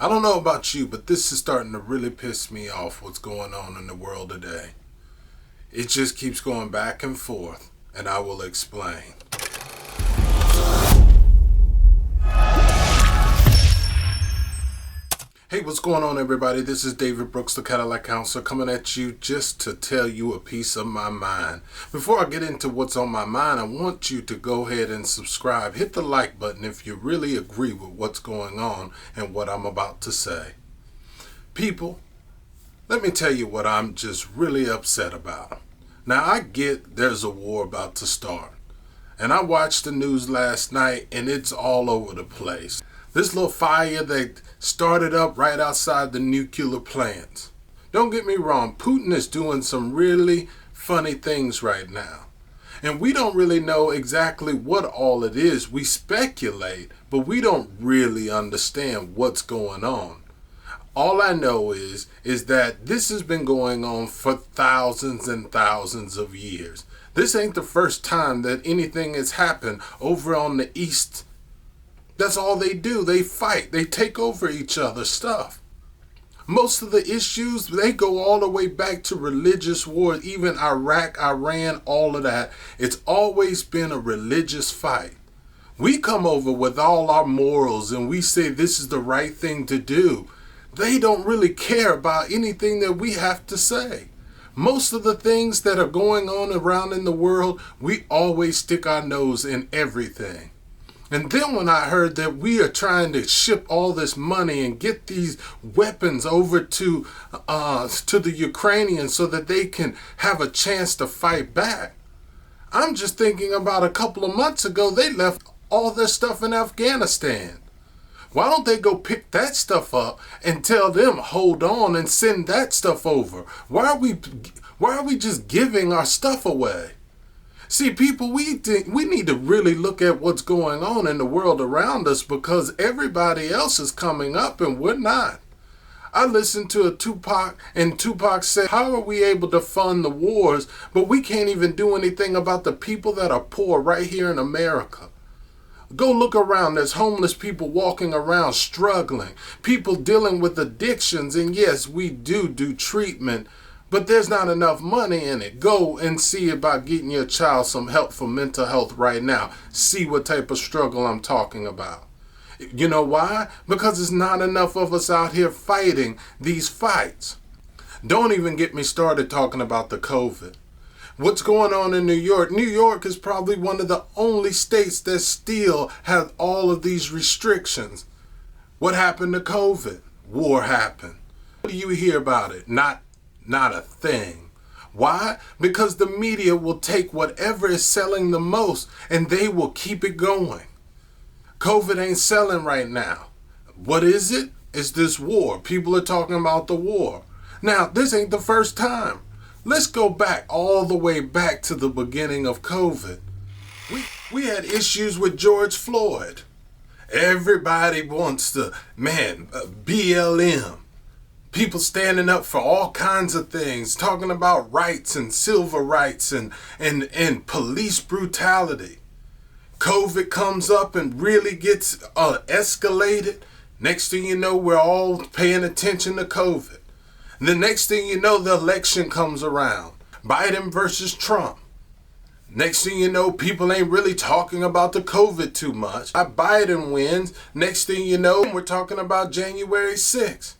I don't know about you, but this is starting to really piss me off what's going on in the world today. It just keeps going back and forth, and I will explain. Hey, what's going on, everybody? This is David Brooks, the Cadillac Counselor, coming at you just to tell you a piece of my mind. Before I get into what's on my mind, I want you to go ahead and subscribe. Hit the like button if you really agree with what's going on and what I'm about to say. People, let me tell you what I'm just really upset about. Now, I get there's a war about to start. And I watched the news last night, and it's all over the place. This little fire that started up right outside the nuclear plants. Don't get me wrong, Putin is doing some really funny things right now. And we don't really know exactly what all it is. We speculate, but we don't really understand what's going on. All I know is that this has been going on for thousands and thousands of years. This ain't the first time that anything has happened over on the east. That's all they do. They fight. They take over each other's stuff. Most of the issues, they go all the way back to religious wars, even Iraq, Iran, all of that. It's always been a religious fight. We come over with all our morals and we say this is the right thing to do. They don't really care about anything that we have to say. Most of the things that are going on around in the world, we always stick our nose in everything. And then when I heard that we are trying to ship all this money and get these weapons over to the Ukrainians so that they can have a chance to fight back, I'm just thinking about a couple of months ago, they left all their stuff in Afghanistan. Why don't they go pick that stuff up and tell them, hold on, and send that stuff over? Why are we just giving our stuff away? See, people, we need to really look at what's going on in the world around us because everybody else is coming up and we're not. I listened to a Tupac, and Tupac said, how are we able to fund the wars, but we can't even do anything about the people that are poor right here in America? Go look around. There's homeless people walking around struggling, people dealing with addictions, and yes, we do treatment, but there's not enough money in it. Go and see about getting your child some help for mental health right now. See what type of struggle I'm talking about. You know why? Because there's not enough of us out here fighting these fights. Don't even get me started talking about the COVID. What's going on in New York? New York is probably one of the only states that still have all of these restrictions. What happened to COVID? War happened. What do you hear about it? Not a thing. Why? Because the media will take whatever is selling the most and they will keep it going. COVID ain't selling right now. What is it? It's this war. People are talking about the war. Now, this ain't the first time. Let's go back all the way back to the beginning of COVID. We had issues with George Floyd. Everybody wants to, BLM. People standing up for all kinds of things, talking about rights and civil rights and police brutality. COVID comes up and really gets escalated. Next thing you know, we're all paying attention to COVID. The next thing you know, the election comes around. Biden versus Trump. Next thing you know, people ain't really talking about the COVID too much. Biden wins. Next thing you know, we're talking about January 6th.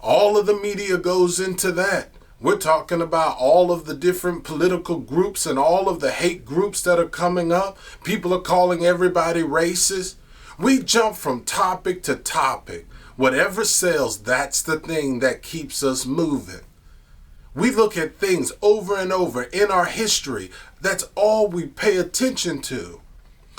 All of the media goes into that. We're talking about all of the different political groups and all of the hate groups that are coming up. People are calling everybody racist. We jump from topic to topic. Whatever sells, that's the thing that keeps us moving. We look at things over and over in our history. That's all we pay attention to.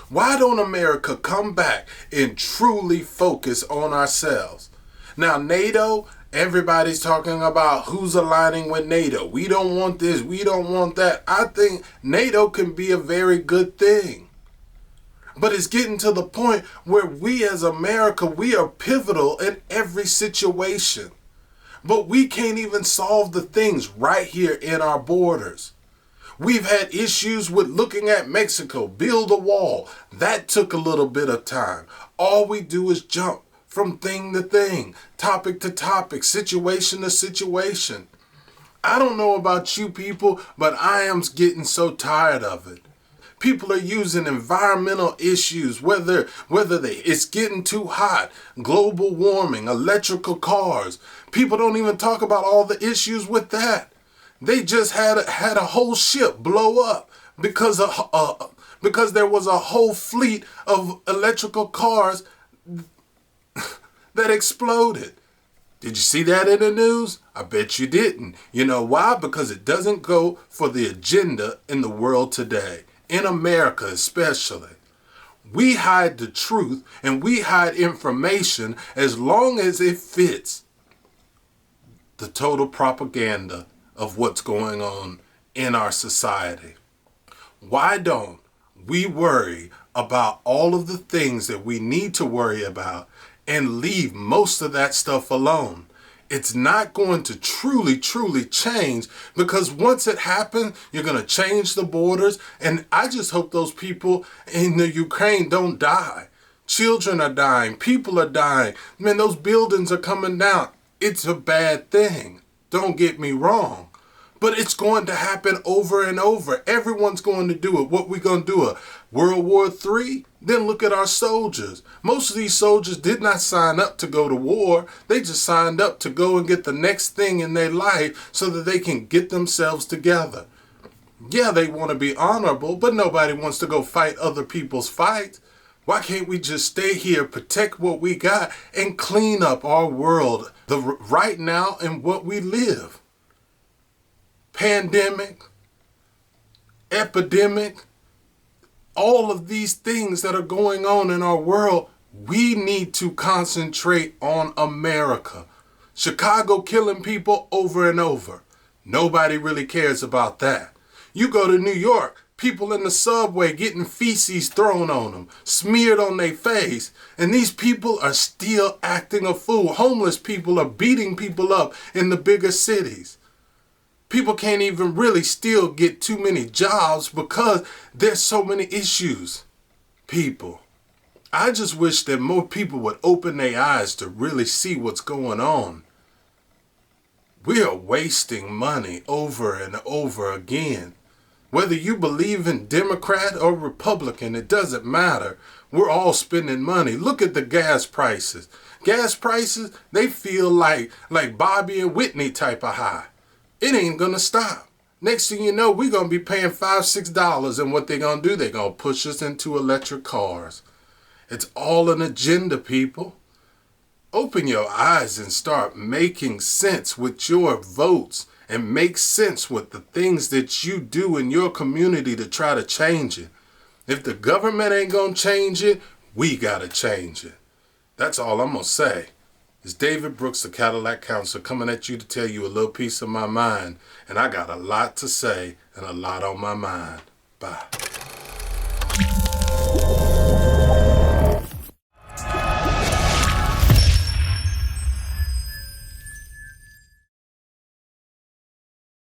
Why don't America come back and truly focus on ourselves? Now, NATO, everybody's talking about who's aligning with NATO. We don't want this. We don't want that. I think NATO can be a very good thing. But it's getting to the point where we as America, we are pivotal in every situation. But we can't even solve the things right here in our borders. We've had issues with looking at Mexico, build a wall. That took a little bit of time. All we do is jump from thing to thing, topic to topic, situation to situation. I don't know about you people, but I am getting so tired of it. People are using environmental issues, whether it's getting too hot, global warming, electrical cars. People don't even talk about all the issues with that. They just had a whole ship blow up because there was a whole fleet of electrical cars that exploded. Did you see that in the news? I bet you didn't. You know why? Because it doesn't go for the agenda in the world today. In America especially. We hide the truth and we hide information as long as it fits the total propaganda of what's going on in our society. Why don't we worry about all of the things that we need to worry about and leave most of that stuff alone? It's not going to truly change, because once it happens, you're going to change the borders. And I just hope those people in the Ukraine don't die. Children are dying. People are dying. Man, those buildings are coming down. It's a bad thing. Don't get me wrong. But it's going to happen over and over. Everyone's going to do it. What we going to do? A World War III? Then look at our soldiers. Most of these soldiers did not sign up to go to war. They just signed up to go and get the next thing in their life so that they can get themselves together. Yeah, they want to be honorable, but nobody wants to go fight other people's fights. Why can't we just stay here, protect what we got, and clean up our world right now and what we live? Pandemic, epidemic, all of these things that are going on in our world, we need to concentrate on America. Chicago killing people over and over. Nobody really cares about that. You go to New York, people in the subway getting feces thrown on them, smeared on their face, and these people are still acting a fool. Homeless people are beating people up in the bigger cities. People can't even really still get too many jobs because there's so many issues. People, I just wish that more people would open their eyes to really see what's going on. We are wasting money over and over again. Whether you believe in Democrat or Republican, it doesn't matter. We're all spending money. Look at the gas prices. Gas prices, they feel like Bobby and Whitney type of high. It ain't going to stop. Next thing you know, we're going to be paying $5, $6. And what they're going to do, they're going to push us into electric cars. It's all an agenda, people. Open your eyes and start making sense with your votes. And make sense with the things that you do in your community to try to change it. If the government ain't going to change it, we got to change it. That's all I'm going to say. It's David Brooks, the Cadillac Counselor, coming at you to tell you a little piece of my mind. And I got a lot to say and a lot on my mind. Bye.